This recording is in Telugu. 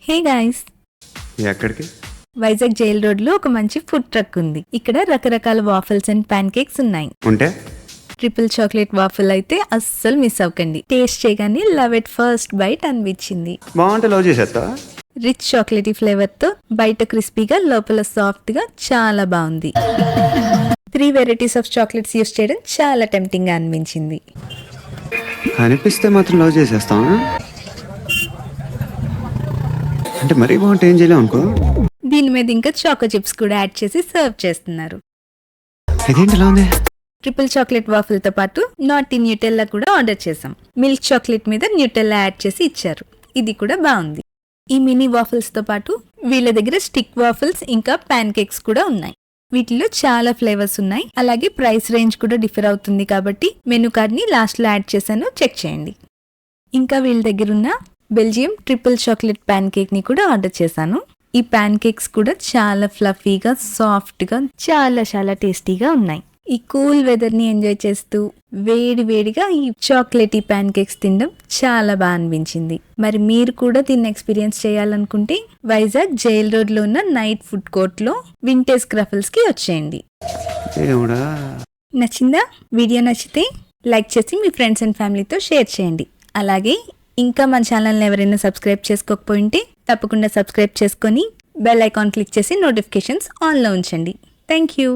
హే గైస్, ఎక్కడికి? వైజాగ్ జైల్ రోడ్ లో ఒక మంచి ఫుడ్ ట్రక్ ఉంది. ఇక్కడ రకరకాల వాఫల్స్ అండ్ ప్యాన్ కేక్స్ ఉన్నాయి. ఉంటే ట్రిపుల్ చాక్లెట్ వాఫల్ అయితే అస్సలు మిస్ అవ్వకండి. టేస్ట్ చేయగానే లవ్ ఎట్ ఫస్ట్ బైట్ అనిపించింది. బాగుంటే లవ్ చేసేస్తా. రిచ్ చాక్లెటీ ఫ్లేవర్ తో బయట క్రిస్పీగా లోపల సాఫ్ట్ గా చాలా బాగుంది. 3 వెరైటీస్ ఆఫ్ చాక్లెట్స్ యూస్ చేయడం చాలా టెంప్టింగ్ గా అనిపించింది. అనిపిస్తే మాత్రం లవ్ చేసేస్తాం. అంటే మరీ బాగుంటే ఏం చేయలేం అనుకో. దీని మీద ఇంకా చాకో చిప్స్ కూడా యాడ్ చేసి సర్వ్ చేస్తున్నారు. ఇదేంటి ఇలా ఉంది? ట్రిపుల్ చాక్లెట్ వాఫిల్ తో పాటు నాటి న్యూటెల్లా కూడా ఆర్డర్ చేసాం. మిల్క్ చాక్లెట్ మీద న్యూటెల్లా యాడ్ చేసి ఇచ్చారు. ఇది కూడా బాగుంది. ఈ మినీ వాఫిల్స్ తో పాటు వీళ్ళ దగ్గర స్టిక్ వాఫిల్స్ ఇంకా ప్యాన్ కేక్స్ కూడా ఉన్నాయి. వీటిలో చాలా ఫ్లేవర్స్ ఉన్నాయి. అలాగే ప్రైస్ రేంజ్ కూడా డిఫర్ అవుతుంది కాబట్టి మెనూ కార్డ్ ని లాస్ట్ లో యాడ్ చేశాను, చెక్ చేయండి. ఇంకా వీళ్ళ దగ్గర ఉన్న Belgium triple chocolate pan cake ని కూడా ఆర్డర్ చేశాను. ఈ ప్యాన్ కేక్స్ కూడా చాలా ఫ్లఫీగా, సాఫ్ట్ గా, చాలా చాలా టేస్టీగా ఉన్నాయి. ఈ కూల్ వెదర్ ని ఎంజాయ్ చేస్తూ వేడి వేడిగా ఈ చాక్లెటీ ప్యాన్ కేక్స్ తినడం చాలా బాగా అనిపించింది. మరి మీరు కూడా దీన్ని ఎక్స్పీరియన్స్ చేయాలనుకుంటే వైజాగ్ జైల్ రోడ్ లో ఉన్న నైట్ ఫుడ్ కోర్ట్ లో వింటేజ్ క్రఫల్స్ కి వచ్చేయండి. నచ్చిందా? వీడియో నచ్చితే లైక్ చేసి మీ ఫ్రెండ్స్ అండ్ ఫ్యామిలీతో షేర్ చేయండి. అలాగే ఇంకా మన ఛానల్ని ఎవరైనా సబ్స్క్రైబ్ చేసుకోకపోయింటే తప్పకుండా సబ్స్క్రైబ్ చేసుకొని బెల్ ఐకాన్ క్లిక్ చేసి నోటిఫికేషన్స్ ఆన్లో ఉంచండి. Thank you.